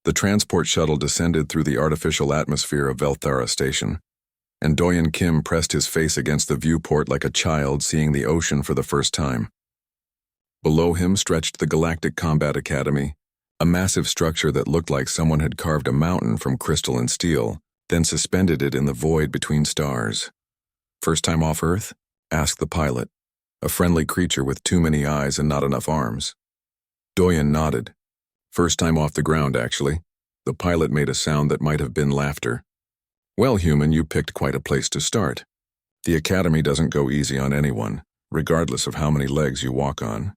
The transport shuttle descended through the artificial atmosphere of Velthara Station, and Doyen Kim pressed his face against the viewport like a child seeing the ocean for the first time. Below him stretched the Galactic Combat Academy, a massive structure that looked like someone had carved a mountain from crystal and steel, then suspended it in the void between stars. "First time off Earth?" asked the pilot, a friendly creature with too many eyes and not enough arms. Doyen nodded. "First time off the ground, actually." The pilot made a sound that might have been laughter. "Well, human, you picked quite a place to start. The Academy doesn't go easy on anyone, regardless of how many legs you walk on."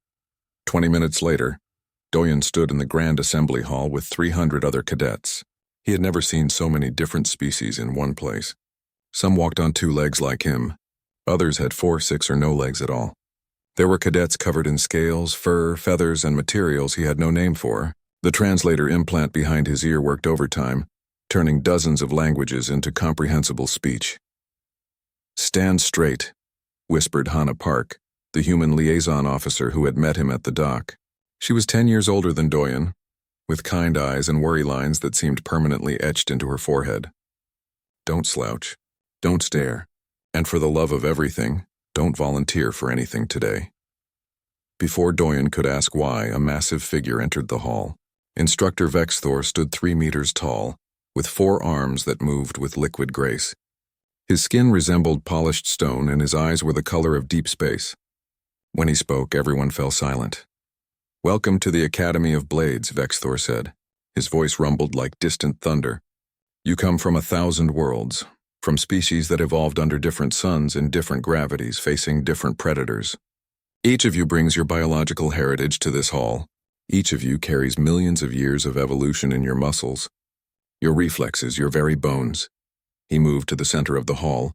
20 minutes later, Doyen stood in the Grand Assembly Hall with 300 other cadets. He had never seen so many different species in one place. Some walked on 2 legs like him. Others had 4, 6, or no legs at all. There were cadets covered in scales, fur, feathers, and materials he had no name for. The translator implant behind his ear worked overtime, turning dozens of languages into comprehensible speech. "Stand straight," whispered Hannah Park, the human liaison officer who had met him at the dock. She was 10 years older than Doyen, with kind eyes and worry lines that seemed permanently etched into her forehead. "Don't slouch. Don't stare. And for the love of everything, don't volunteer for anything today." Before Doyen could ask why, a massive figure entered the hall. Instructor Vexthor stood 3 meters tall, with 4 arms that moved with liquid grace. His skin resembled polished stone and his eyes were the color of deep space. When he spoke, everyone fell silent. "Welcome to the Academy of Blades," Vexthor said. His voice rumbled like distant thunder. "You come from 1,000 worlds, from species that evolved under different suns in different gravities, facing different predators. Each of you brings your biological heritage to this hall. Each of you carries millions of years of evolution in your muscles, your reflexes, your very bones." He moved to the center of the hall,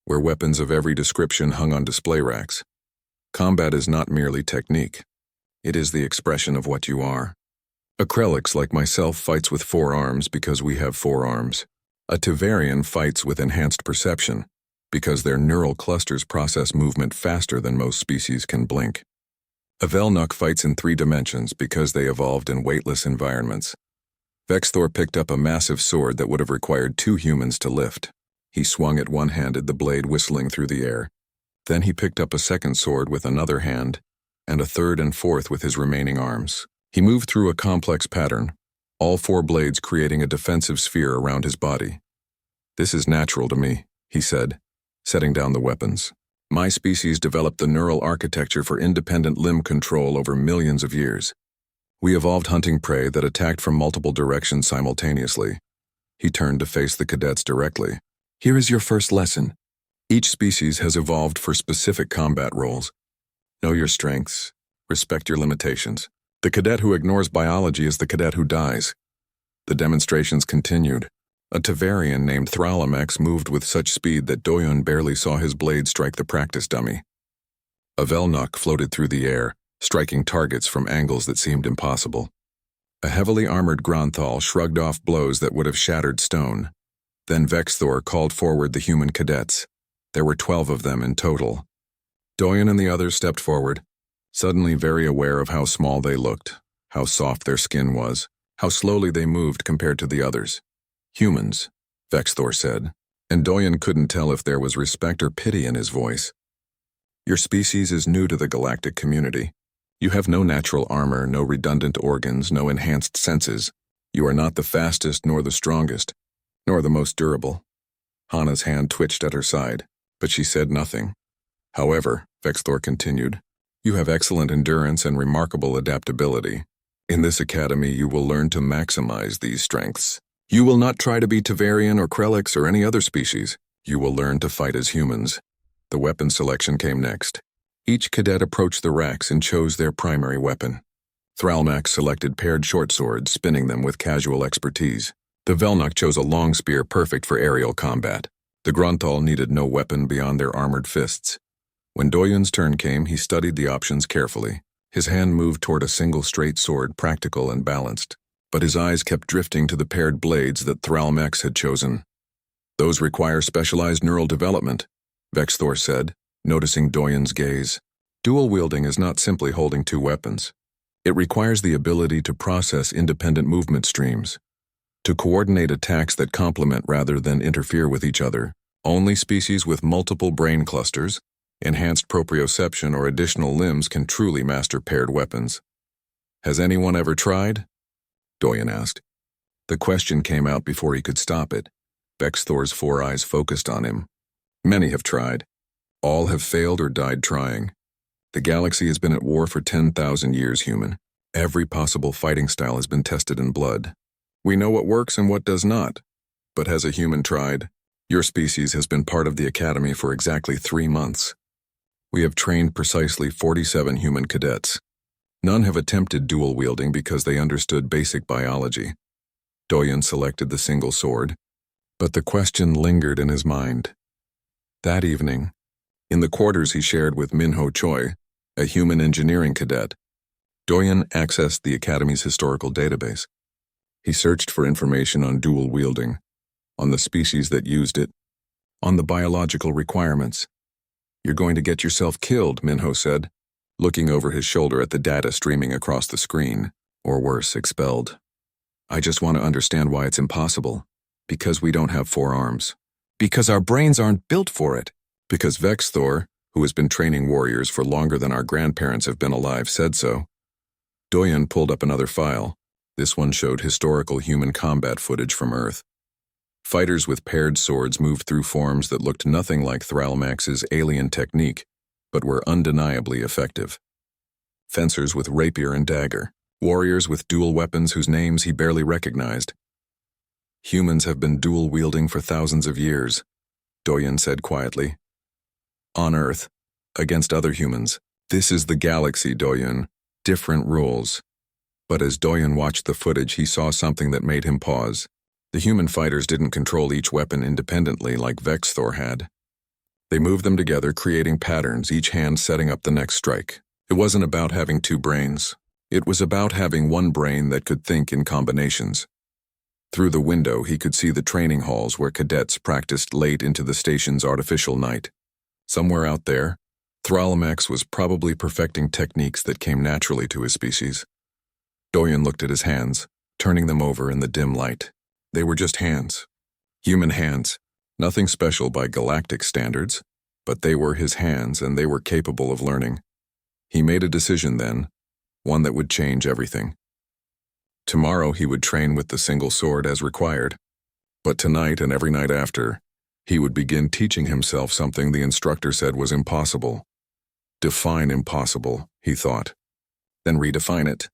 where weapons of every description hung on display racks. Combat is not merely technique. It is the expression of what you are. A Krelix like myself fights with 4 arms because we have 4 arms. A Tavarian fights with enhanced perception because their neural clusters process movement faster than most species can blink. A Velnuk fights in 3 dimensions because they evolved in weightless environments. Vexthor picked up a massive sword that would have required 2 humans to lift. He swung it one-handed, the blade whistling through the air. Then he picked up a second sword with another hand, and a third and fourth with his remaining arms. He moved through a complex pattern, all 4 blades creating a defensive sphere around his body. "This is natural to me," he said, setting down the weapons. "My species developed the neural architecture for independent limb control over millions of years. We evolved hunting prey that attacked from multiple directions simultaneously." He turned to face the cadets directly. "Here is your first lesson. Each species has evolved for specific combat roles. Know your strengths, respect your limitations. The cadet who ignores biology is the cadet who dies." The demonstrations continued. A Tavarian named Thralamex moved with such speed that Doyen barely saw his blade strike the practice dummy. A Velnuk floated through the air, striking targets from angles that seemed impossible. A heavily armored Gronthal shrugged off blows that would have shattered stone. Then Vexthor called forward the human cadets. There were 12 of them in total. Doyen and the others stepped forward, suddenly very aware of how small they looked, how soft their skin was, how slowly they moved compared to the others. "Humans," Vexthor said, and Doyen couldn't tell if there was respect or pity in his voice. "Your species is new to the galactic community. You have no natural armor, no redundant organs, no enhanced senses. You are not the fastest nor the strongest, nor the most durable." Hannah's hand twitched at her side, but she said nothing. "However," Vexthor continued, "you have excellent endurance and remarkable adaptability. In this academy you will learn to maximize these strengths. You will not try to be Tavarian or Krelix or any other species. You will learn to fight as humans." The weapon selection came next. Each cadet approached the racks and chose their primary weapon. Thralmax selected paired short swords, spinning them with casual expertise. The Velnuk chose a long spear perfect for aerial combat. The Grunthal needed no weapon beyond their armored fists. When Doyen's turn came, he studied the options carefully. His hand moved toward a single straight sword, practical and balanced, but his eyes kept drifting to the paired blades that Thralmax had chosen. "Those require specialized neural development," Vexthor said, noticing Doyen's gaze. "Dual wielding is not simply holding 2 weapons. It requires the ability to process independent movement streams, to coordinate attacks that complement rather than interfere with each other. Only species with multiple brain clusters, enhanced proprioception, or additional limbs can truly master paired weapons. Has anyone ever tried? Doyen asked. The question came out before he could stop it. Vexthor's 4 eyes focused on him. Many have tried. All have failed or died trying. The galaxy has been at war for 10,000 years, human. Every possible fighting style has been tested in blood. We know what works and what does not. But has a human tried? Your species has been part of the Academy for exactly 3 months. We have trained precisely 47 human cadets. None have attempted dual wielding because they understood basic biology. Doyen selected the single sword, but the question lingered in his mind. That evening, in the quarters he shared with Minho Choi, a human engineering cadet, Doyen accessed the Academy's historical database. He searched for information on dual wielding, on the species that used it, on the biological requirements. You're going to get yourself killed, Minho said, looking over his shoulder at the data streaming across the screen, or worse, expelled. I just want to understand why it's impossible. Because we don't have 4 arms. Because our brains aren't built for it. Because Vexthor, who has been training warriors for longer than our grandparents have been alive, said so. Doyen pulled up another file. This one showed historical human combat footage from Earth. Fighters with paired swords moved through forms that looked nothing like Thralmax's alien technique, but were undeniably effective. Fencers with rapier and dagger, warriors with dual weapons whose names he barely recognized. Humans have been dual-wielding for thousands of years, Doyen said quietly. On Earth, against other humans. This is the galaxy, Doyen. Different rules. But as Doyen watched the footage, he saw something that made him pause. The human fighters didn't control each weapon independently like Vexthor had. They moved them together, creating patterns, each hand setting up the next strike. It wasn't about having 2 brains. It was about having one brain that could think in combinations. Through the window, he could see the training halls where cadets practiced late into the station's artificial night. Somewhere out there, Thralmax was probably perfecting techniques that came naturally to his species. Doyen looked at his hands, turning them over in the dim light. They were just hands. Human hands. Nothing special by galactic standards, but they were his hands and they were capable of learning. He made a decision then, one that would change everything. Tomorrow he would train with the single sword as required, but tonight and every night after, he would begin teaching himself something the instructor said was impossible. Define impossible, he thought, then redefine it.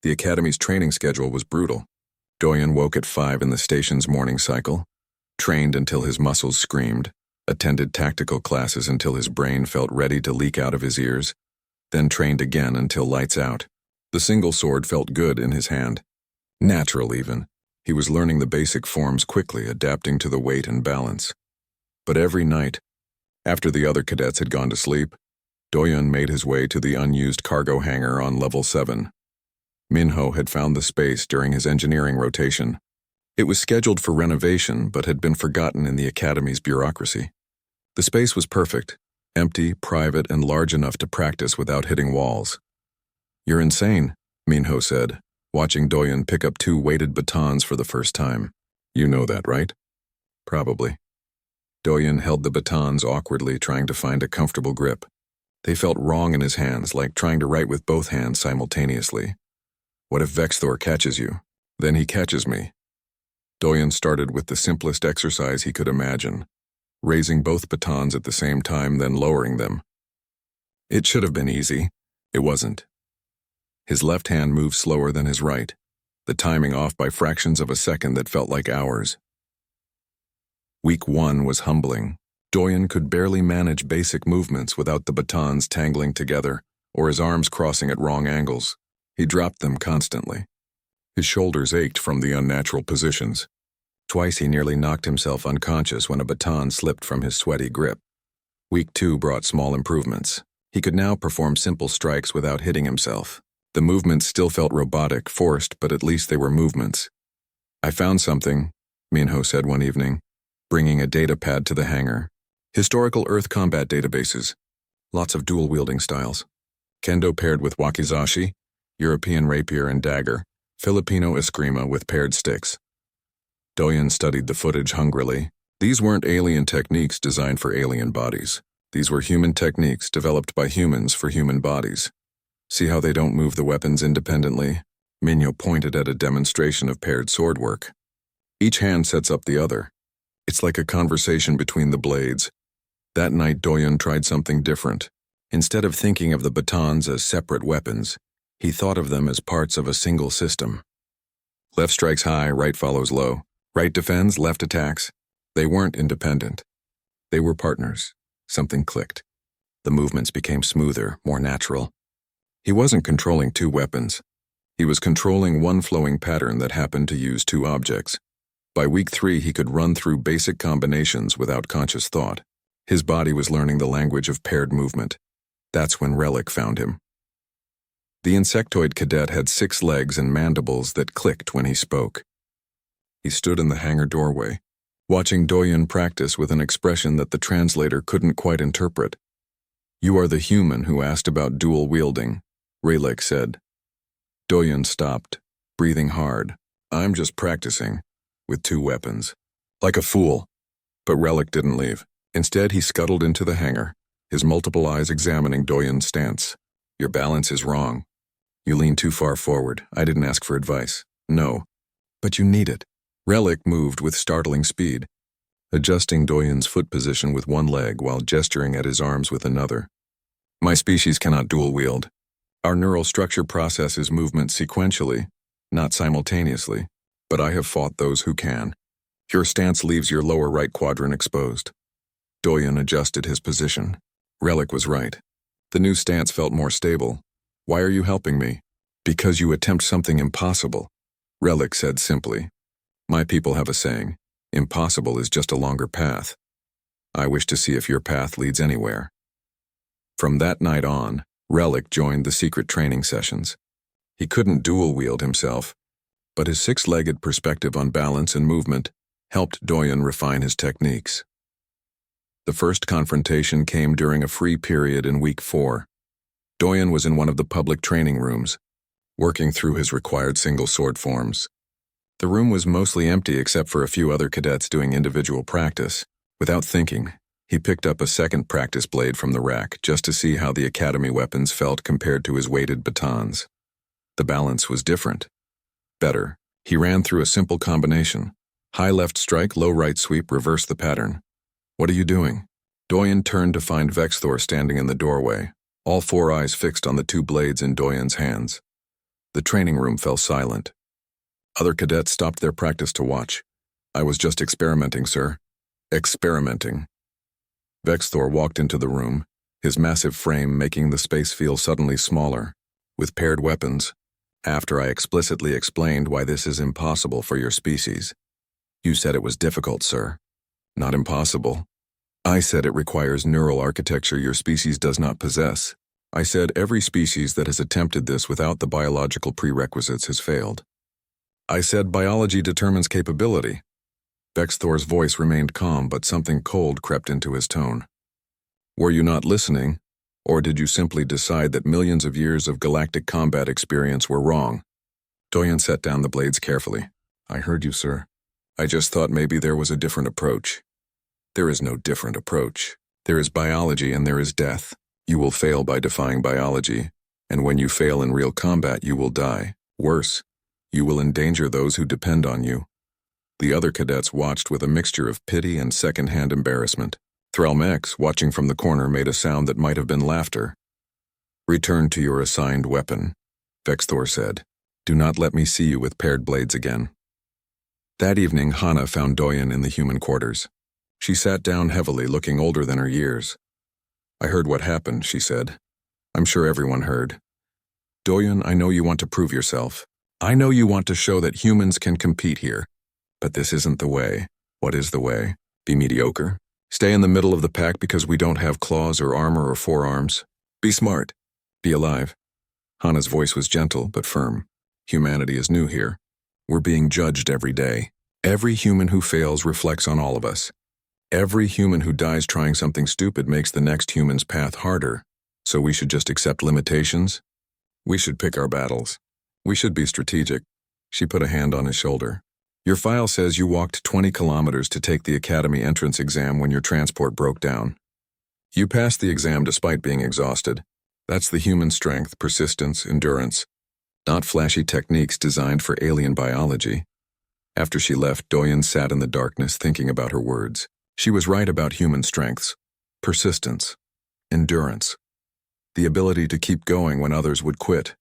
The Academy's training schedule was brutal. Doyen woke at 5 in the station's morning cycle, trained until his muscles screamed, attended tactical classes until his brain felt ready to leak out of his ears, then trained again until lights out. The single sword felt good in his hand. Natural even. He was learning the basic forms quickly, adapting to the weight and balance. But every night, after the other cadets had gone to sleep, Doyen made his way to the unused cargo hangar on level 7. Minho had found the space during his engineering rotation. It was scheduled for renovation but had been forgotten in the Academy's bureaucracy. The space was perfect, empty, private, and large enough to practice without hitting walls. You're insane, Minho said, watching Doyen pick up 2 weighted batons for the first time. You know that, right? Probably. Doyen held the batons awkwardly, trying to find a comfortable grip. They felt wrong in his hands, like trying to write with both hands simultaneously. What if Vexthor catches you? Then he catches me. Doyen started with the simplest exercise he could imagine, raising both batons at the same time, then lowering them. It should have been easy. It wasn't. His left hand moved slower than his right, the timing off by fractions of a second that felt like hours. Week 1 was humbling. Doyen could barely manage basic movements without the batons tangling together or his arms crossing at wrong angles. He dropped them constantly. His shoulders ached from the unnatural positions. Twice he nearly knocked himself unconscious when a baton slipped from his sweaty grip. Week 2 brought small improvements. He could now perform simple strikes without hitting himself. The movements still felt robotic, forced, but at least they were movements. I found something, Minho said one evening, bringing a data pad to the hangar. Historical Earth combat databases. Lots of dual-wielding styles. Kendo paired with wakizashi, European rapier and dagger, Filipino eskrima with paired sticks. Doyen studied the footage hungrily. These weren't alien techniques designed for alien bodies. These were human techniques developed by humans for human bodies. See how they don't move the weapons independently? Minyo pointed at a demonstration of paired sword work. Each hand sets up the other. It's like a conversation between the blades. That night, Doyen tried something different. Instead of thinking of the batons as separate weapons, he thought of them as parts of a single system. Left strikes high, right follows low. Right defends, left attacks. They weren't independent. They were partners. Something clicked. The movements became smoother, more natural. He wasn't controlling two weapons. He was controlling one flowing pattern that happened to use two objects. By week 3, he could run through basic combinations without conscious thought. His body was learning the language of paired movement. That's when Relic found him. The insectoid cadet had 6 legs and mandibles that clicked when he spoke. He stood in the hangar doorway, watching Doyen practice with an expression that the translator couldn't quite interpret. "You are the human who asked about dual wielding," Relic said. Doyen stopped, breathing hard. "I'm just practicing, with 2 weapons. Like a fool." But Relic didn't leave. Instead, he scuttled into the hangar, his multiple eyes examining Doyen's stance. "Your balance is wrong. You lean too far forward. I didn't ask for advice." "No, but you need it." Relic moved with startling speed, adjusting Doyen's foot position with one leg while gesturing at his arms with another. "My species cannot dual wield. Our neural structure processes movement sequentially, not simultaneously, but I have fought those who can. Your stance leaves your lower right quadrant exposed." Doyen adjusted his position. Relic was right. The new stance felt more stable. "Why are you helping me?" "Because you attempt something impossible," Relic said simply. "My people have a saying, impossible is just a longer path. I wish to see if your path leads anywhere." From that night on, Relic joined the secret training sessions. He couldn't dual wield himself, but his 6-legged perspective on balance and movement helped Doyen refine his techniques. The first confrontation came during a free period in week 4. Doyen was in one of the public training rooms, working through his required single sword forms. The room was mostly empty except for a few other cadets doing individual practice. Without thinking, he picked up a second practice blade from the rack just to see how the academy weapons felt compared to his weighted batons. The balance was different. Better. He ran through a simple combination. High left strike, low right sweep, reverse the pattern. "What are you doing?" Doyen turned to find Vexthor standing in the doorway, all 4 eyes fixed on the 2 blades in Doyen's hands. The training room fell silent. Other cadets stopped their practice to watch. "I was just experimenting, sir." "Experimenting." Vexthor walked into the room, his massive frame making the space feel suddenly smaller, with paired weapons, after I explicitly explained why this is impossible for your species. "You said it was difficult, sir." "Not impossible. I said it requires neural architecture your species does not possess. I said every species that has attempted this without the biological prerequisites has failed. I said biology determines capability." Vexthor's voice remained calm, but something cold crept into his tone. "Were you not listening, or did you simply decide that millions of years of galactic combat experience were wrong?" Doyen set down the blades carefully. "I heard you, sir. I just thought maybe there was a different approach." "There is no different approach. There is biology and there is death. You will fail by defying biology, and when you fail in real combat you will die. Worse, you will endanger those who depend on you." The other cadets watched with a mixture of pity and second-hand embarrassment. Threlmex, watching from the corner, made a sound that might have been laughter. "Return to your assigned weapon," Vexthor said. "Do not let me see you with paired blades again." That evening, Hana found Doyen in the human quarters. She sat down heavily, looking older than her years. "I heard what happened," she said. "I'm sure everyone heard. Doyen, I know you want to prove yourself. I know you want to show that humans can compete here. But this isn't the way. What is the way? Be mediocre? Stay in the middle of the pack because we don't have claws or armor or forearms? Be smart. Be alive." Hana's voice was gentle but firm. "Humanity is new here. We're being judged every day. Every human who fails reflects on all of us. Every human who dies trying something stupid makes the next human's path harder. So we should just accept limitations? We should pick our battles. We should be strategic. She put a hand on his shoulder. Your file says you walked 20 kilometers to take the academy entrance exam when your transport broke down. You passed the exam despite being exhausted. That's the human strength, persistence, endurance. Not flashy techniques designed for alien biology. After she left, Doyen sat in the darkness thinking about her words. She was right about human strengths. Persistence. Endurance. The ability to keep going when others would quit.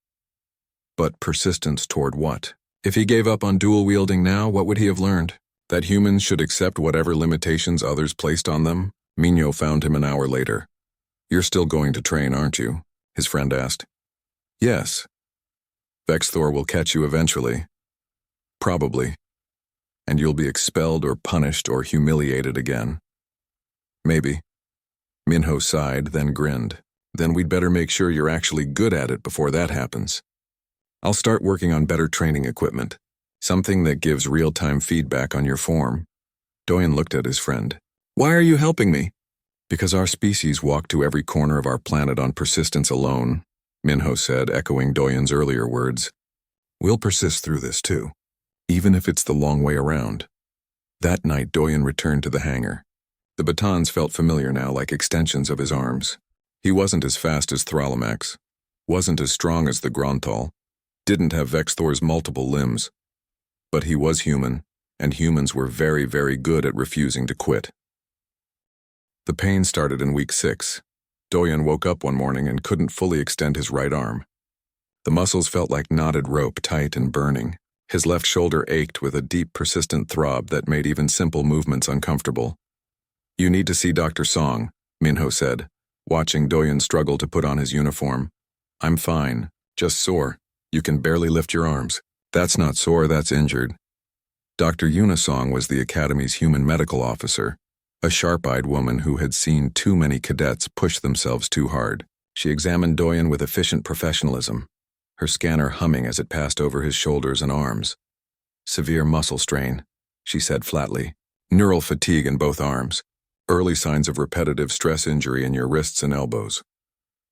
But persistence toward what? If he gave up on dual-wielding now, what would he have learned? That humans should accept whatever limitations others placed on them? Minho found him an hour later. You're still going to train, aren't you? His friend asked. Yes. Vexthor will catch you eventually. Probably. And you'll be expelled or punished or humiliated again. Maybe. Minho sighed, then grinned. Then we'd better make sure you're actually good at it before that happens. I'll start working on better training equipment. Something that gives real-time feedback on your form. Doyen looked at his friend. Why are you helping me? Because our species walked to every corner of our planet on persistence alone, Minho said, echoing Doyen's earlier words. We'll persist through this too, even if it's the long way around. That night, Doyen returned to the hangar. The batons felt familiar now, like extensions of his arms. He wasn't as fast as Thralomax, wasn't as strong as the Gronthal, didn't have Vexthor's multiple limbs. But he was human, and humans were very, very good at refusing to quit. The pain started in week 6. Doyen woke up one morning and couldn't fully extend his right arm. The muscles felt like knotted rope, tight and burning. His left shoulder ached with a deep, persistent throb that made even simple movements uncomfortable. You need to see Dr. Song, Minho said, watching Doyen struggle to put on his uniform. I'm fine, just sore. You can barely lift your arms. That's not sore, that's injured. Dr. Unisong was the Academy's human medical officer, a sharp-eyed woman who had seen too many cadets push themselves too hard. She examined Doyen with efficient professionalism, her scanner humming as it passed over his shoulders and arms. Severe muscle strain, she said flatly. Neural fatigue in both arms. Early signs of repetitive stress injury in your wrists and elbows.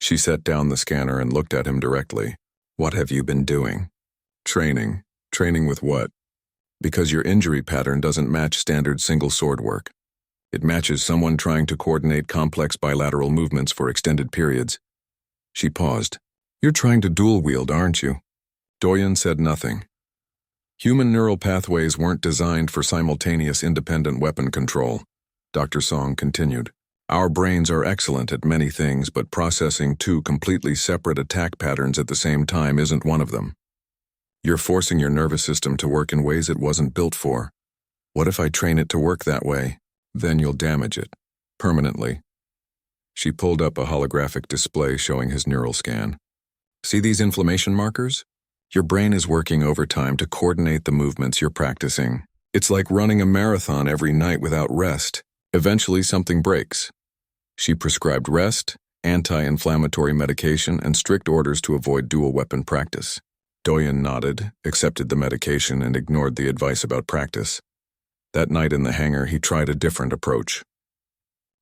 She set down the scanner and looked at him directly. What have you been doing? Training. Training with what? Because your injury pattern doesn't match standard single sword work. It matches someone trying to coordinate complex bilateral movements for extended periods. She paused. You're trying to dual-wield, aren't you? Doyen said nothing. Human neural pathways weren't designed for simultaneous independent weapon control. Dr. Song continued. Our brains are excellent at many things, but processing two completely separate attack patterns at the same time isn't one of them. You're forcing your nervous system to work in ways it wasn't built for. What if I train it to work that way? Then you'll damage it. Permanently. She pulled up a holographic display showing his neural scan. See these inflammation markers? Your brain is working overtime to coordinate the movements you're practicing. It's like running a marathon every night without rest. Eventually something breaks. She prescribed rest, anti-inflammatory medication, and strict orders to avoid dual-weapon practice. Doyen nodded, accepted the medication, and ignored the advice about practice. That night in the hangar, he tried a different approach.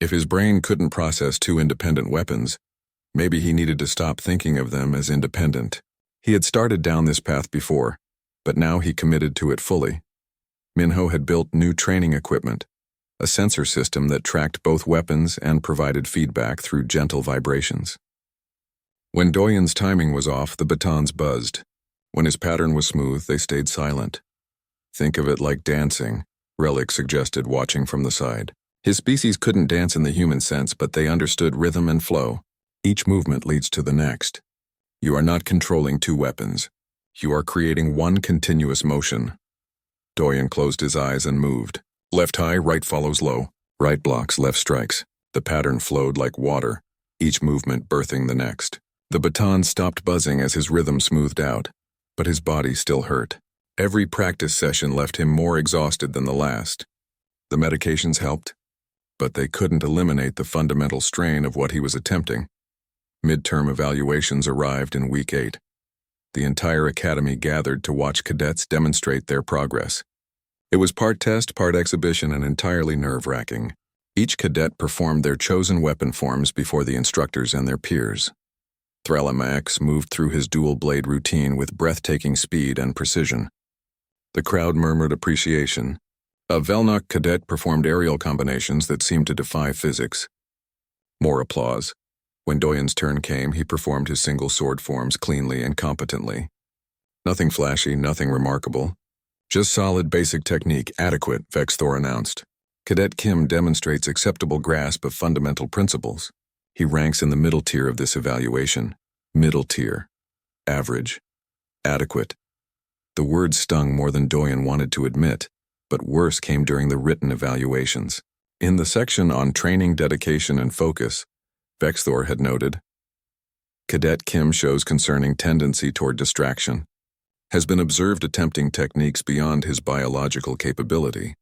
If his brain couldn't process two independent weapons, maybe he needed to stop thinking of them as independent. He had started down this path before, but now he committed to it fully. Minho had built new training equipment, a sensor system that tracked both weapons and provided feedback through gentle vibrations. When Doyen's timing was off, the batons buzzed. When his pattern was smooth, they stayed silent. Think of it like dancing, Relic suggested, watching from the side. His species couldn't dance in the human sense, but they understood rhythm and flow. Each movement leads to the next. You are not controlling two weapons. You are creating one continuous motion. Doyen closed his eyes and moved. Left high, right follows low. Right blocks, left strikes. The pattern flowed like water, each movement birthing the next. The baton stopped buzzing as his rhythm smoothed out, but his body still hurt. Every practice session left him more exhausted than the last. The medications helped, but they couldn't eliminate the fundamental strain of what he was attempting. Midterm evaluations arrived in week 8. The entire academy gathered to watch cadets demonstrate their progress. It was part test, part exhibition, and entirely nerve-wracking. Each cadet performed their chosen weapon forms before the instructors and their peers. Thrallamax moved through his dual-blade routine with breathtaking speed and precision. The crowd murmured appreciation. A Velnok cadet performed aerial combinations that seemed to defy physics. More applause. When Doyen's turn came, he performed his single sword forms cleanly and competently. Nothing flashy, nothing remarkable. Just solid basic technique, adequate, Vexthor announced. Cadet Kim demonstrates acceptable grasp of fundamental principles. He ranks in the middle tier of this evaluation. Middle tier. Average. Adequate. The words stung more than Doyen wanted to admit, but worse came during the written evaluations. In the section on training, dedication, and focus, Vexthor had noted, Cadet Kim shows concerning tendency toward distraction. Has been observed attempting techniques beyond his biological capability.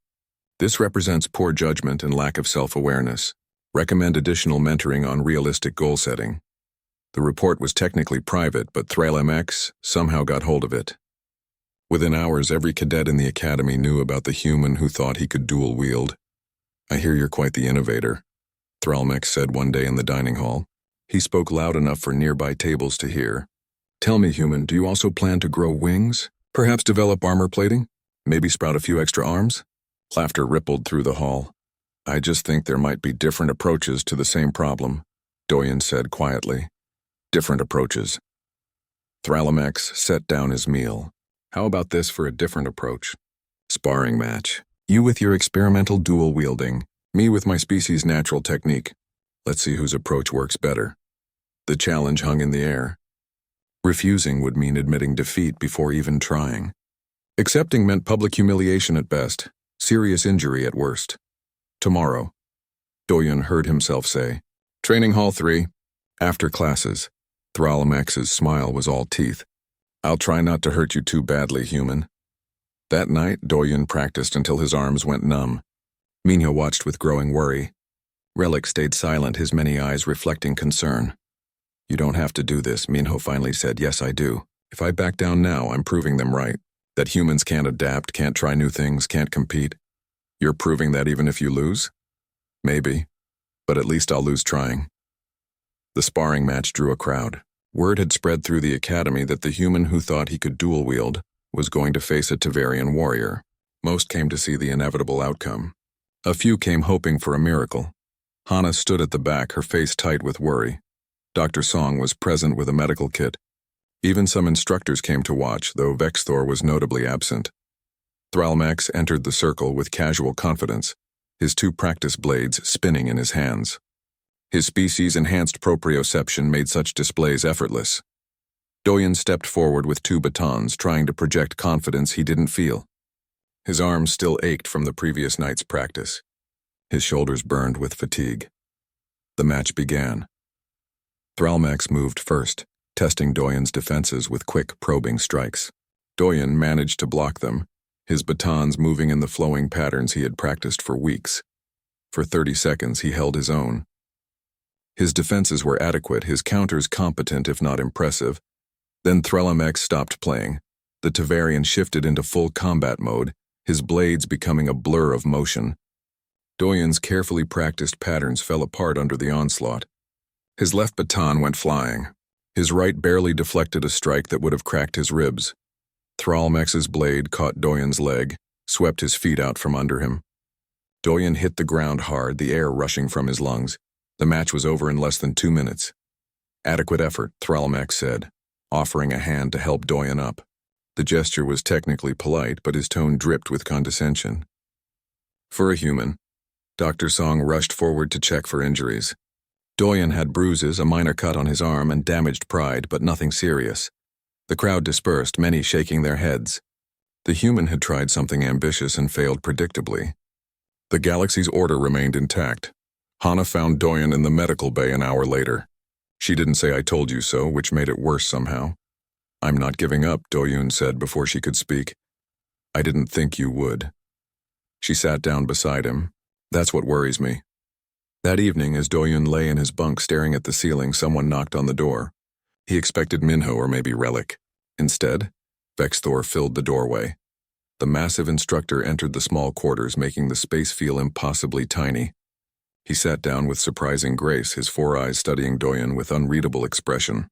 This represents poor judgment and lack of self-awareness. Recommend additional mentoring on realistic goal setting. The report was technically private, but Thrallamax somehow got hold of it. Within hours, every cadet in the academy knew about the human who thought he could dual-wield. I hear you're quite the innovator, Thrallamax said one day in the dining hall. He spoke loud enough for nearby tables to hear. Tell me, human, do you also plan to grow wings? Perhaps develop armor plating? Maybe sprout a few extra arms? Laughter rippled through the hall. I just think there might be different approaches to the same problem, Doyen said quietly. Different approaches. Thrallamax set down his meal. How about this for a different approach? Sparring match. You with your experimental dual wielding, me with my species' natural technique. Let's see whose approach works better. The challenge hung in the air. Refusing would mean admitting defeat before even trying. Accepting meant public humiliation at best, serious injury at worst. Tomorrow, Doyen heard himself say. Training Hall 3. After classes. Thrallamax's smile was all teeth. I'll try not to hurt you too badly, human. That night, Doyen practiced until his arms went numb. Minho watched with growing worry. Relic stayed silent, his many eyes reflecting concern. You don't have to do this, Minho finally said. Yes, I do. If I back down now, I'm proving them right. That humans can't adapt, can't try new things, can't compete. You're proving that even if you lose? Maybe. But at least I'll lose trying. The sparring match drew a crowd. Word had spread through the academy that the human who thought he could dual-wield was going to face a Tavarian warrior. Most came to see the inevitable outcome. A few came hoping for a miracle. Hana stood at the back, her face tight with worry. Dr. Song was present with a medical kit. Even some instructors came to watch, though Vexthor was notably absent. Thrallamax entered the circle with casual confidence, his two practice blades spinning in his hands. His species-enhanced proprioception made such displays effortless. Doyen stepped forward with two batons, trying to project confidence he didn't feel. His arms still ached from the previous night's practice. His shoulders burned with fatigue. The match began. Thrallamax moved first, testing Doyen's defenses with quick, probing strikes. Doyen managed to block them, his batons moving in the flowing patterns he had practiced for weeks. For 30 seconds, he held his own. His defenses were adequate, his counters competent if not impressive. Then Thrallamax stopped playing. The Tavarian shifted into full combat mode, his blades becoming a blur of motion. Doyen's carefully practiced patterns fell apart under the onslaught. His left baton went flying. His right barely deflected a strike that would have cracked his ribs. Thrallamax's blade caught Doyen's leg, swept his feet out from under him. Doyen hit the ground hard, the air rushing from his lungs. The match was over in less than 2 minutes. Adequate effort, Thrallamax said, offering a hand to help Doyen up. The gesture was technically polite, but his tone dripped with condescension. For a human, Dr. Song rushed forward to check for injuries. Doyen had bruises, a minor cut on his arm, and damaged pride, but nothing serious. The crowd dispersed, many shaking their heads. The human had tried something ambitious and failed predictably. The galaxy's order remained intact. Hana found Doyen in the medical bay an hour later. She didn't say I told you so, which made it worse somehow. I'm not giving up, Doyen said before she could speak. I didn't think you would. She sat down beside him. That's what worries me. That evening, as Doyen lay in his bunk staring at the ceiling, someone knocked on the door. He expected Minho or maybe Relic. Instead, Vexthor filled the doorway. The massive instructor entered the small quarters, making the space feel impossibly tiny. He sat down with surprising grace, his 4 eyes studying Doyen with unreadable expression.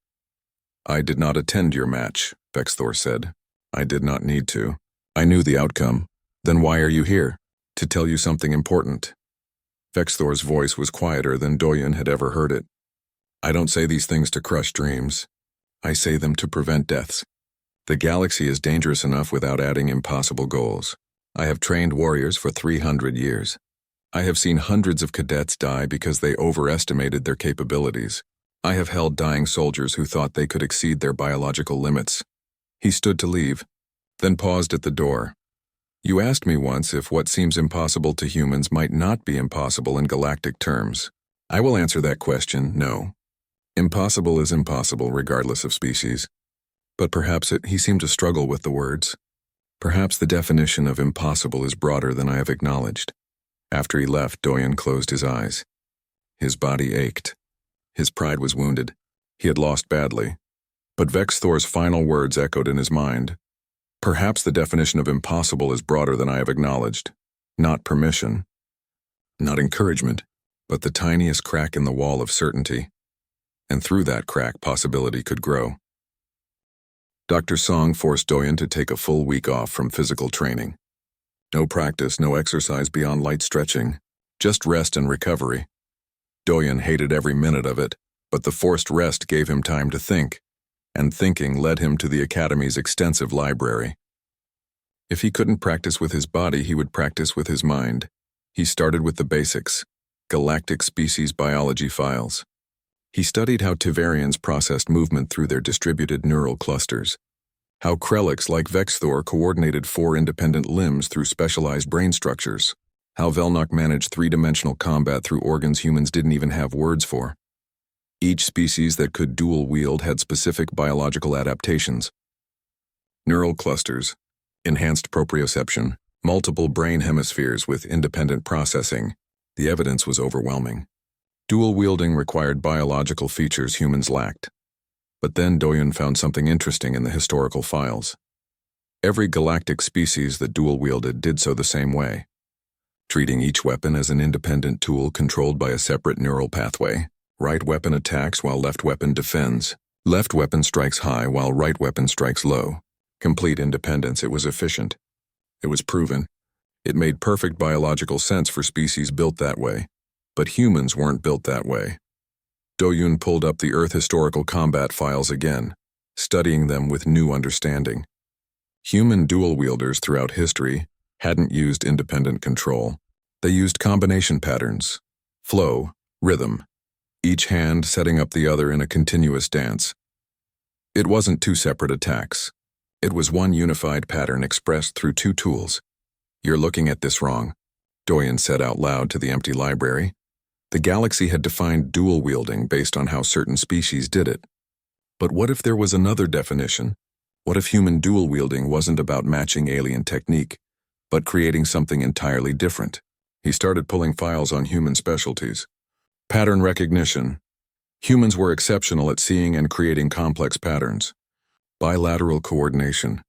I did not attend your match, Vexthor said. I did not need to. I knew the outcome. Then why are you here? To tell you something important. Vexthor's voice was quieter than Doyen had ever heard it. I don't say these things to crush dreams. I say them to prevent deaths. The galaxy is dangerous enough without adding impossible goals. I have trained warriors for 300 years. I have seen hundreds of cadets die because they overestimated their capabilities. I have held dying soldiers who thought they could exceed their biological limits. He stood to leave, then paused at the door. You asked me once if what seems impossible to humans might not be impossible in galactic terms. I will answer that question, no. Impossible is impossible regardless of species. But perhaps he seemed to struggle with the words. Perhaps the definition of impossible is broader than I have acknowledged. After he left, Doyen closed his eyes. His body ached. His pride was wounded. He had lost badly. But Vexthor's final words echoed in his mind. Perhaps the definition of impossible is broader than I have acknowledged. Not permission. Not encouragement, but the tiniest crack in the wall of certainty. And through that crack, possibility could grow. Dr. Song forced Doyen to take a full week off from physical training. No practice, no exercise beyond light stretching, just rest and recovery. Doyen hated every minute of it, but the forced rest gave him time to think, and thinking led him to the Academy's extensive library. If he couldn't practice with his body, he would practice with his mind. He started with the basics, galactic species biology files. He studied how Tiverians processed movement through their distributed neural clusters, how Krelliks like Vexthor coordinated 4 independent limbs through specialized brain structures, how Velnok managed 3-dimensional combat through organs humans didn't even have words for. Each species that could dual-wield had specific biological adaptations. Neural clusters, enhanced proprioception, multiple brain hemispheres with independent processing. The evidence was overwhelming. Dual-wielding required biological features humans lacked. But then Doyen found something interesting in the historical files. Every galactic species that dual-wielded did so the same way, treating each weapon as an independent tool controlled by a separate neural pathway. Right weapon attacks while left weapon defends. Left weapon strikes high while right weapon strikes low. Complete independence. It was efficient. It was proven. It made perfect biological sense for species built that way. But humans weren't built that way. Doyen pulled up the Earth historical combat files again, studying them with new understanding. Human dual-wielders throughout history hadn't used independent control. They used combination patterns, flow, rhythm, each hand setting up the other in a continuous dance. It wasn't 2 separate attacks. It was one unified pattern expressed through 2 tools. You're looking at this wrong, Doyen said out loud to the empty library. The galaxy had defined dual-wielding based on how certain species did it. But what if there was another definition? What if human dual-wielding wasn't about matching alien technique, but creating something entirely different? He started pulling files on human specialties. Pattern recognition. Humans were exceptional at seeing and creating complex patterns. Bilateral coordination.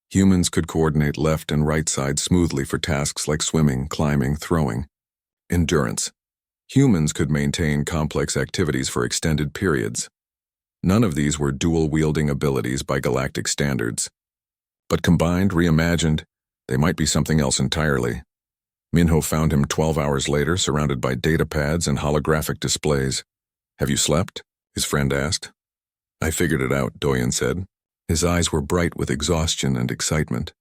Humans could coordinate left and right sides smoothly for tasks like swimming, climbing, throwing. Endurance. Humans could maintain complex activities for extended periods. None of these were dual-wielding abilities by galactic standards. But combined, reimagined, they might be something else entirely. Minho found him 12 hours later, surrounded by data pads and holographic displays. Have you slept? His friend asked. I figured it out, Doyen said. His eyes were bright with exhaustion and excitement.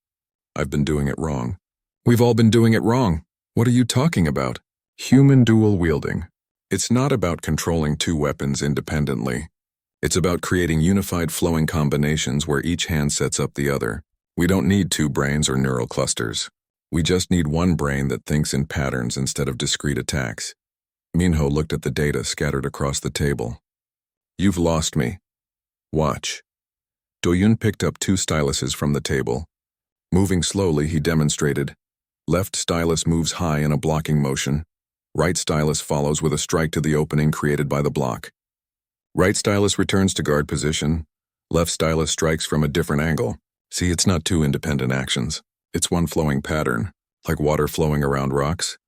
I've been doing it wrong. We've all been doing it wrong. What are you talking about? Human dual-wielding. It's not about controlling 2 weapons independently. It's about creating unified flowing combinations where each hand sets up the other. We don't need 2 brains or neural clusters. We just need one brain that thinks in patterns instead of discrete attacks. Minho looked at the data scattered across the table. You've lost me. Watch. Doyen picked up 2 styluses from the table. Moving slowly, he demonstrated. Left stylus moves high in a blocking motion. Right stylus follows with a strike to the opening created by the block. Right stylus returns to guard position. Left stylus strikes from a different angle. See, it's not 2 independent actions. It's one flowing pattern, like water flowing around rocks.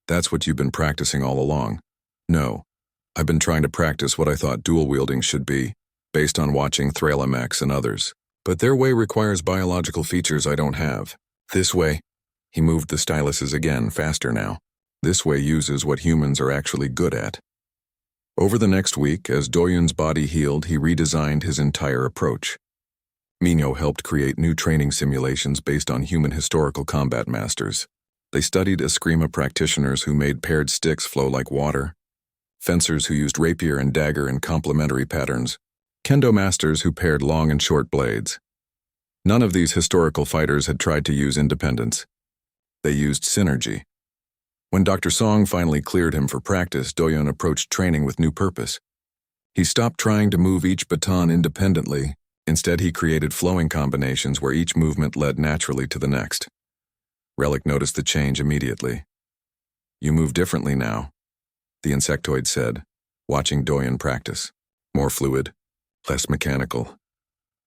That's what you've been practicing all along. No, I've been trying to practice what I thought dual-wielding should be. based on watching Thralamex and others. But their way requires biological features I don't have. This way, he moved the styluses again, faster now. This way uses what humans are actually good at. Over the next week, as Doyen's body healed, he redesigned his entire approach. Minho helped create new training simulations based on human historical combat masters. They studied Eskrima practitioners who made paired sticks flow like water, fencers who used rapier and dagger in complementary patterns, kendo masters who paired long and short blades. None of these historical fighters had tried to use independence. They used synergy. When Dr. Song finally cleared him for practice, Doyen approached training with new purpose. He stopped trying to move each baton independently. Instead, he created flowing combinations where each movement led naturally to the next. Relic noticed the change immediately. "You move differently now," the insectoid said, watching Doyen practice. "More fluid, less mechanical."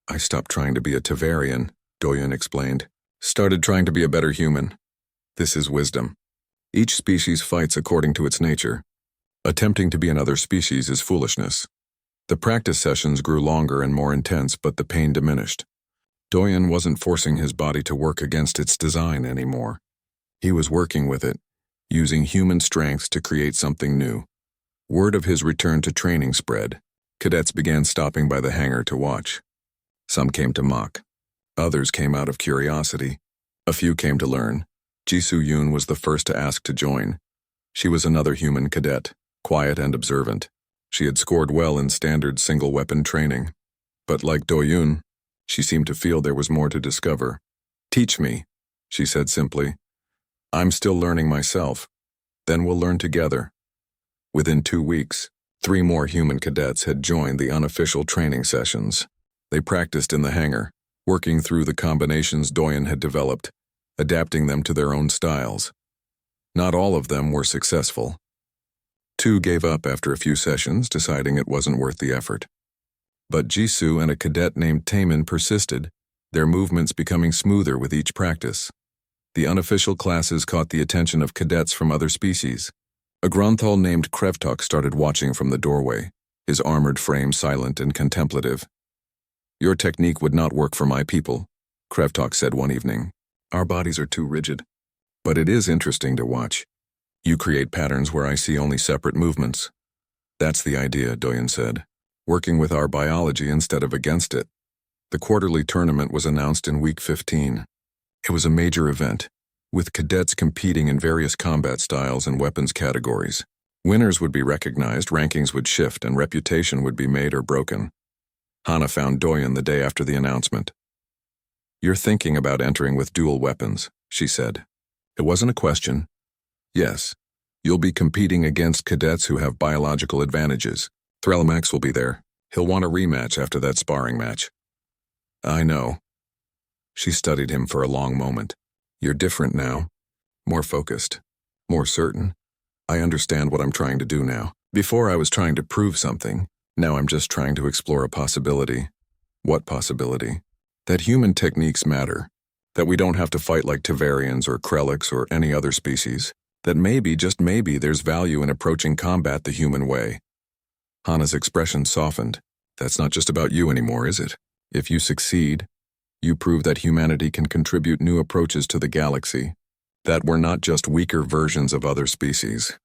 "I stopped trying to be a Tavarian," Doyen explained. "Started trying to be a better human. This is wisdom. Each species fights according to its nature. Attempting to be another species is foolishness." The practice sessions grew longer and more intense, but the pain diminished. Doyen wasn't forcing his body to work against its design anymore. He was working with it, using human strengths to create something new. Word of his return to training spread. Cadets began stopping by the hangar to watch. Some came to mock. Others came out of curiosity. A few came to learn. Jisoo Yoon was the first to ask to join. She was another human cadet, quiet and observant. She had scored well in standard single-weapon training. But like Doyun, she seemed to feel there was more to discover. "Teach me," she said simply. "I'm still learning myself. Then we'll learn together." Within 2 weeks, 3 more human cadets had joined the unofficial training sessions. They practiced in the hangar, working through the combinations Doyen had developed, adapting them to their own styles. Not all of them were successful. 2 gave up after a few sessions, deciding it wasn't worth the effort. But Jisoo and a cadet named Taemin persisted, their movements becoming smoother with each practice. The unofficial classes caught the attention of cadets from other species. A Grunthal named Krevtok started watching from the doorway, his armored frame silent and contemplative. "Your technique would not work for my people," Krevtok said one evening. "Our bodies are too rigid. But it is interesting to watch. You create patterns where I see only separate movements." "That's the idea," Doyen said. "Working with our biology instead of against it." The quarterly tournament was announced in week 15. It was a major event, with cadets competing in various combat styles and weapons categories. Winners would be recognized, rankings would shift, and reputation would be made or broken. Hana found Doyen the day after the announcement. "You're thinking about entering with dual weapons," she said. It wasn't a question. "Yes, you'll be competing against cadets who have biological advantages. Threlamax will be there. He'll want a rematch after that sparring match." "I know." She studied him for a long moment. "You're different now. More focused. More certain. I understand what I'm trying to do now. Before I was trying to prove something. Now I'm just trying to explore a possibility." "What possibility?" "That human techniques matter. That we don't have to fight like Tavarians or Krelix or any other species. That maybe, just maybe, there's value in approaching combat the human way." Hana's expression softened. "That's not just about you anymore, is it? If you succeed, you prove that humanity can contribute new approaches to the galaxy. That we're not just weaker versions of other species.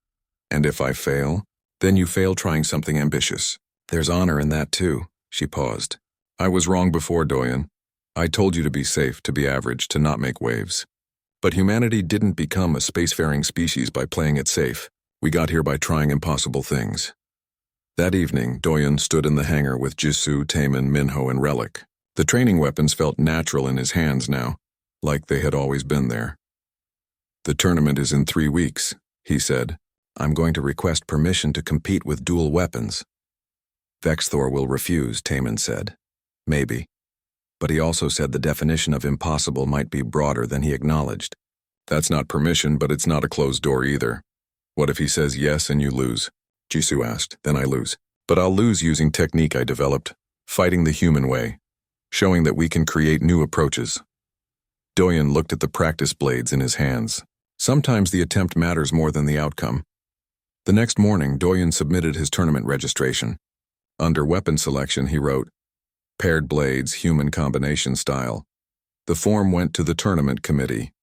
And if I fail, then you fail trying something ambitious. There's honor in that too." She paused. "I was wrong before, Doyen. I told you to be safe, to be average, to not make waves. But humanity didn't become a spacefaring species by playing it safe. We got here by trying impossible things." That evening, Doyen stood in the hangar with Jisoo, Taemin, Minho, and Relic. The training weapons felt natural in his hands now, like they had always been there. "The tournament is in 3 weeks, he said. "I'm going to request permission to compete with dual weapons." "Vexthor will refuse," Taemin said. "Maybe." But he also said the definition of impossible might be broader than he acknowledged. "That's not permission, but it's not a closed door either. What if he says yes and you lose?" Jisoo asked. "Then I lose. But I'll lose using technique I developed, fighting the human way, showing that we can create new approaches." Doyen looked at the practice blades in his hands. Sometimes the attempt matters more than the outcome. The next morning, Doyen submitted his tournament registration. Under weapon selection, he wrote, "Paired blades, human combination style." The form went to the tournament committee,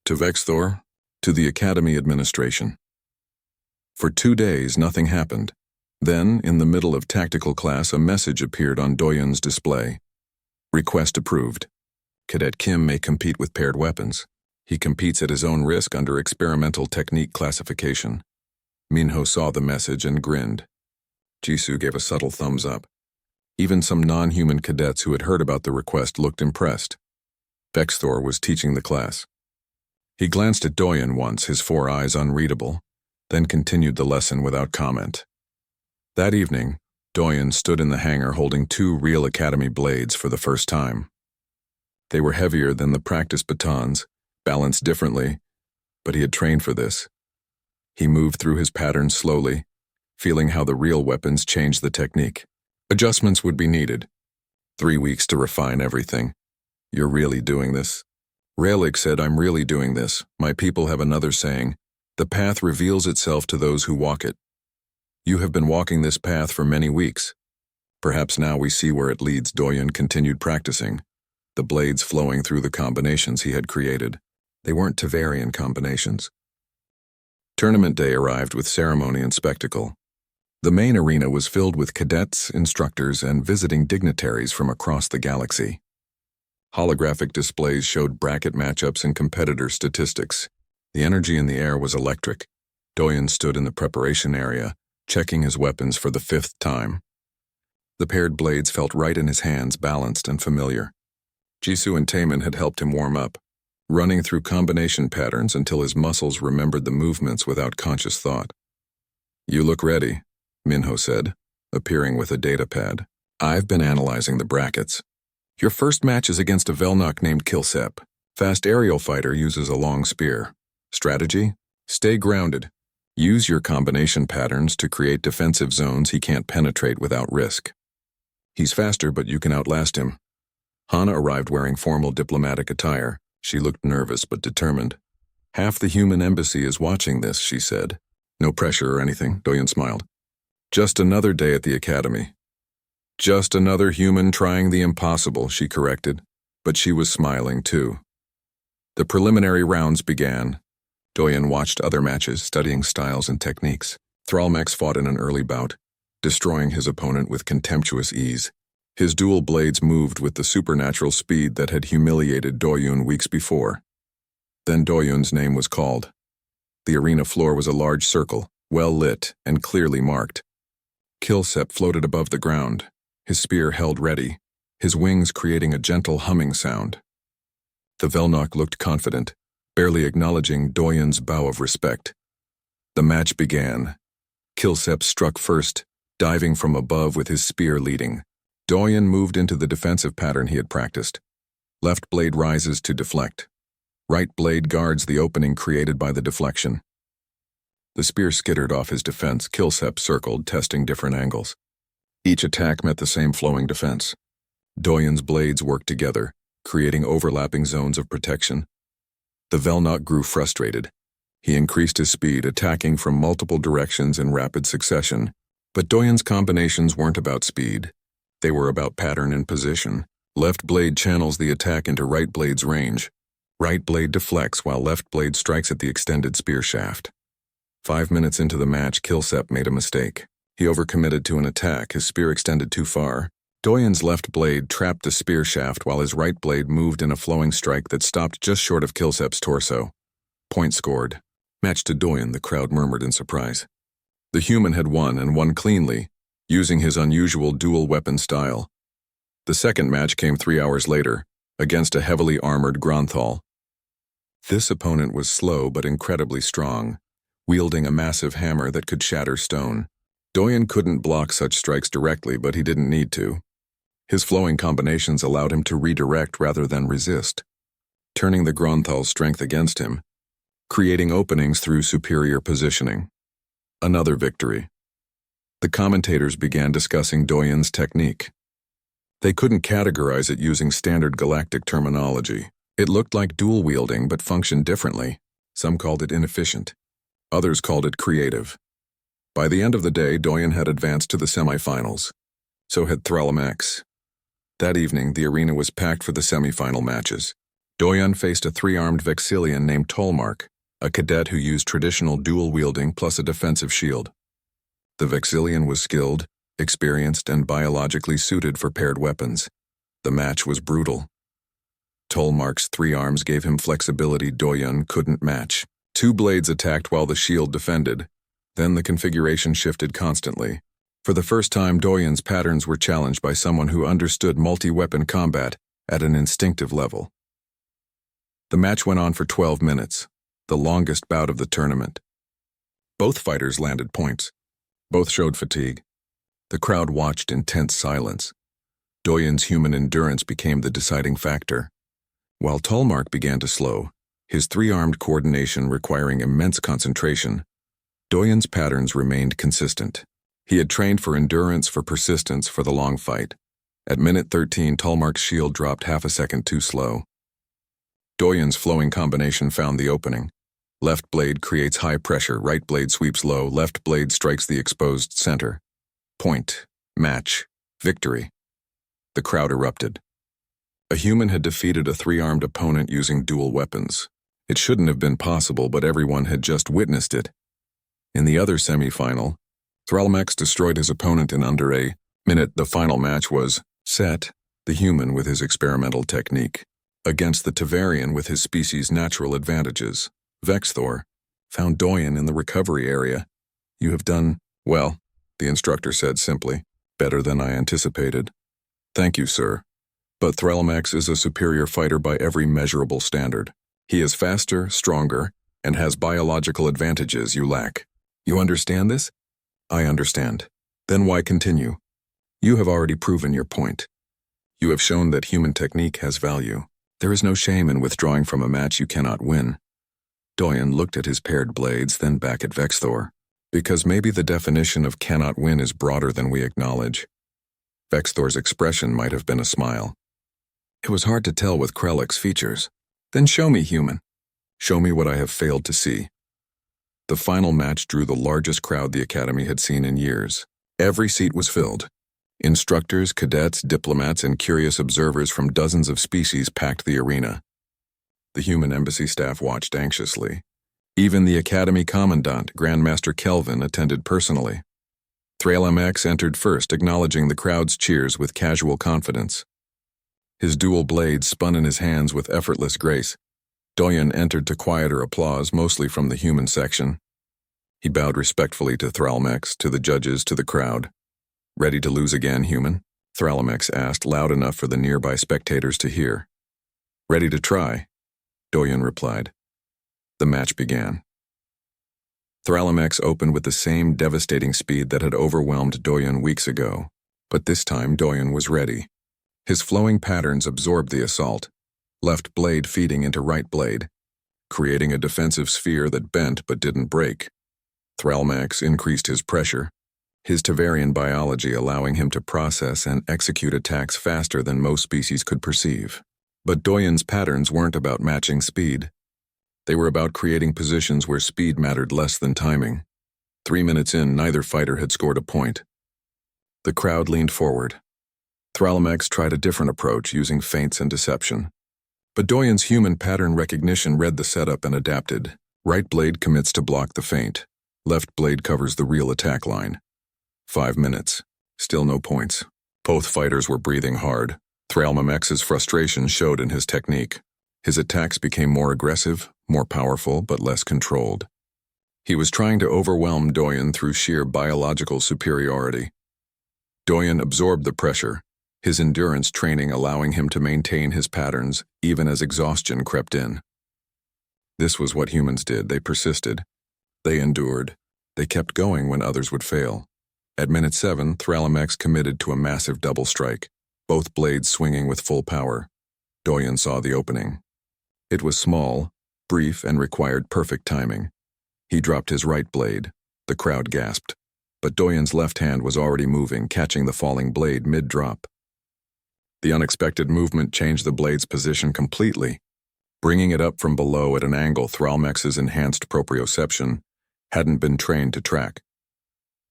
to Vexthor, to the academy administration. For 2 days, nothing happened. Then, in the middle of tactical class, a message appeared on Doyen's display. Request approved. Cadet Kim may compete with paired weapons. He competes at his own risk under experimental technique classification. Minho saw the message and grinned. Jisoo gave a subtle thumbs up. Even some non-human cadets who had heard about the request looked impressed. Vexthor was teaching the class. He glanced at Doyen once, his 4 eyes unreadable, then continued the lesson without comment. That evening, Doyen stood in the hangar holding 2 real academy blades for the first time. They were heavier than the practice batons, balanced differently, but he had trained for this. He moved through his patterns slowly, feeling how the real weapons changed the technique. Adjustments would be needed. 3 weeks to refine everything. "You're really doing this?" Rayleigh said, "I'm really doing this. My people have another saying, the path reveals itself to those who walk it. You have been walking this path for many weeks. Perhaps now we see where it leads." Doyen continued practicing, the blades flowing through the combinations he had created. They weren't Tavarian combinations. Tournament day arrived with ceremony and spectacle. The main arena was filled with cadets, instructors, and visiting dignitaries from across the galaxy. Holographic displays showed bracket matchups and competitor statistics. The energy in the air was electric. Doyen stood in the preparation area, checking his weapons for the 5th time. The paired blades felt right in his hands, balanced and familiar. Jisoo and Taemin had helped him warm up, running through combination patterns until his muscles remembered the movements without conscious thought. "You look ready," Minho said, appearing with a data pad. "I've been analyzing the brackets. Your first match is against a Velnok named Kilsep. Fast aerial fighter, uses a long spear. Strategy? Stay grounded. Use your combination patterns to create defensive zones he can't penetrate without risk. He's faster, but you can outlast him." Hana arrived wearing formal diplomatic attire. She looked nervous but determined. "Half the human embassy is watching this," she said. "No pressure or anything," Doyen smiled. "Just another day at the academy." "Just another human trying the impossible," she corrected, but she was smiling too. The preliminary rounds began. Doyen watched other matches, studying styles and techniques. Thralmex fought in an early bout, destroying his opponent with contemptuous ease. His dual blades moved with the supernatural speed that had humiliated Doyen weeks before. Then Doyen's name was called. The arena floor was a large circle, well lit and clearly marked. Kilsep floated above the ground, his spear held ready, his wings creating a gentle humming sound. The Velnok looked confident, barely acknowledging Doyen's bow of respect. The match began. Kilsep struck first, diving from above with his spear leading. Doyen moved into the defensive pattern he had practiced. Left blade rises to deflect. Right blade guards the opening created by the deflection. The spear skittered off his defense. Kilsep circled, testing different angles. Each attack met the same flowing defense. Doyen's blades worked together, creating overlapping zones of protection. The Velnok grew frustrated. He increased his speed, attacking from multiple directions in rapid succession. But Doyen's combinations weren't about speed. They were about pattern and position. Left blade channels the attack into right blade's range. Right blade deflects while left blade strikes at the extended spear shaft. 5 minutes into the match, Kilsep made a mistake. He overcommitted to an attack. His spear extended too far. Doyen's left blade trapped the spear shaft while his right blade moved in a flowing strike that stopped just short of Kilsep's torso. Point scored. Match to Doyen, the crowd murmured in surprise. The human had won, and won cleanly, using his unusual dual weapon style. The second match came 3 hours later, against a heavily armored Gronthal. This opponent was slow but incredibly strong, wielding a massive hammer that could shatter stone. Doyen couldn't block such strikes directly, but he didn't need to. His flowing combinations allowed him to redirect rather than resist, turning the Gronthal's strength against him, creating openings through superior positioning. Another victory. The commentators began discussing Doyen's technique. They couldn't categorize it using standard galactic terminology. It looked like dual-wielding but functioned differently. Some called it inefficient. Others called it creative. By the end of the day, Doyen had advanced to the semifinals. So had Thralamex. That evening, the arena was packed for the semi-final matches. Doyen faced a three-armed Vexillian named Tolmark, a cadet who used traditional dual-wielding plus a defensive shield. The Vexillian was skilled, experienced, and biologically suited for paired weapons. The match was brutal. Tolmark's three arms gave him flexibility Doyen couldn't match. Two blades attacked while the shield defended. Then the configuration shifted constantly. For the first time, Doyen's patterns were challenged by someone who understood multi-weapon combat at an instinctive level. The match went on for 12 minutes, the longest bout of the tournament. Both fighters landed points. Both showed fatigue. The crowd watched in tense silence. Doyen's human endurance became the deciding factor. While Tolmark began to slow, his three-armed coordination requiring immense concentration, Doyen's patterns remained consistent. He had trained for endurance, for persistence, for the long fight. At minute 13, Tolmark's shield dropped half a second too slow. Doyen's flowing combination found the opening. Left blade creates high pressure, right blade sweeps low, left blade strikes the exposed center. Point, match, victory. The crowd erupted. A human had defeated a three-armed opponent using dual weapons. It shouldn't have been possible, but everyone had just witnessed it. In the other semi-final, Thralamex destroyed his opponent in under a minute. The final match was Set, the human with his experimental technique, against the Tavarian with his species' natural advantages. Vexthor found Doyen in the recovery area. "You have done well," the instructor said simply. "Better than I anticipated." "Thank you, sir. But Thralamex is a superior fighter by every measurable standard. He is faster, stronger, and has biological advantages you lack. You understand this?" "I understand." "Then why continue? You have already proven your point. You have shown that human technique has value. There is no shame in withdrawing from a match you cannot win." Doyen looked at his paired blades, then back at Vexthor. "Because maybe the definition of cannot win is broader than we acknowledge." Vexthor's expression might have been a smile. "It was hard to tell with Krellick's features." "Then show me, human. Show me what I have failed to see." The final match drew the largest crowd the Academy had seen in years. Every seat was filled. Instructors, cadets, diplomats, and curious observers from dozens of species packed the arena. The human embassy staff watched anxiously. Even the Academy Commandant, Grandmaster Kelvin, attended personally. Thralamex entered first, acknowledging the crowd's cheers with casual confidence. His dual blades spun in his hands with effortless grace. Doyen entered to quieter applause, mostly from the human section. He bowed respectfully to Thralamex, to the judges, to the crowd. "Ready to lose again, human?" Thralamex asked, loud enough for the nearby spectators to hear. "Ready to try," Doyen replied. The match began. Thralamex opened with the same devastating speed that had overwhelmed Doyen weeks ago, but this time Doyen was ready. His flowing patterns absorbed the assault, left blade feeding into right blade, creating a defensive sphere that bent but didn't break. Thralamex increased his pressure, his Tavarian biology allowing him to process and execute attacks faster than most species could perceive. But Doyen's patterns weren't about matching speed. They were about creating positions where speed mattered less than timing. 3 minutes in, neither fighter had scored a point. The crowd leaned forward. Thralamex tried a different approach, using feints and deception. But Doyen's human pattern recognition read the setup and adapted. Right blade commits to block the feint. Left blade covers the real attack line. 5 minutes. Still no points. Both fighters were breathing hard. Thralmamex's frustration showed in his technique. His attacks became more aggressive, more powerful, but less controlled. He was trying to overwhelm Doyen through sheer biological superiority. Doyen absorbed the pressure, his endurance training allowing him to maintain his patterns even as exhaustion crept in. This was what humans did. They persisted. They endured. They kept going when others would fail. At minute 7, Thralamex committed to a massive double strike, both blades swinging with full power. Doyen saw the opening. It was small, brief, and required perfect timing. He dropped his right blade. The crowd gasped. But Doyen's left hand was already moving, catching the falling blade mid-drop. The unexpected movement changed the blade's position completely, bringing it up from below at an angle Thralmex's enhanced proprioception hadn't been trained to track.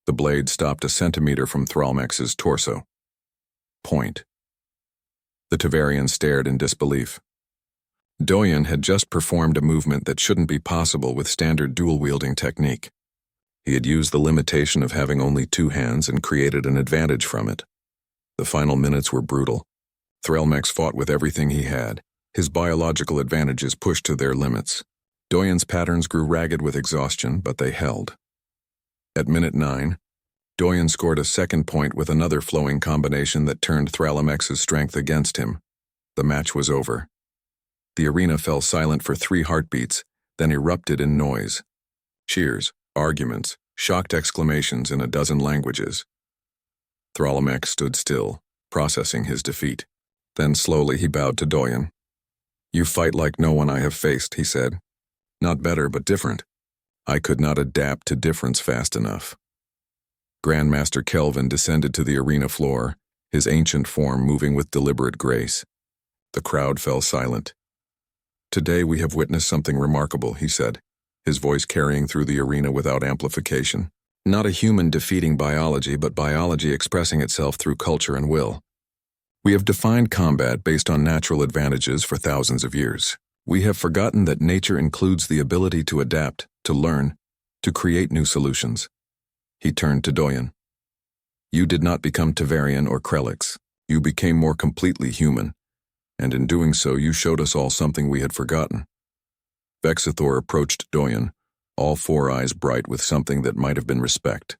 The blade stopped a centimeter from Thralmex's torso. point. The Tavarian stared in disbelief. Doyen had just performed a movement that shouldn't be possible with standard dual-wielding technique. He had used the limitation of having only two hands and created an advantage from it. The final minutes were brutal. Threlmex fought with everything he had, his biological advantages pushed to their limits. Doyen's patterns grew ragged with exhaustion, but they held. At minute 9, Doyen scored a second point with another flowing combination that turned Threlmex's strength against him. The match was over. The arena fell silent for 3 heartbeats, then erupted in noise. Cheers, arguments, shocked exclamations in a dozen languages. Threlmex stood still, processing his defeat. Then slowly he bowed to Doyen. "You fight like no one I have faced," he said. "Not better, but different. I could not adapt to difference fast enough." Grandmaster Kelvin descended to the arena floor, his ancient form moving with deliberate grace. The crowd fell silent. "Today we have witnessed something remarkable," he said, his voice carrying through the arena without amplification. "Not a human defeating biology, but biology expressing itself through culture and will. We have defined combat based on natural advantages for thousands of years. We have forgotten that nature includes the ability to adapt, to learn, to create new solutions." He turned to Doyen. "You did not become Tavarian or Krelix. You became more completely human, and in doing so you showed us all something we had forgotten." Vexithor approached Doyen, all 4 eyes bright with something that might have been respect.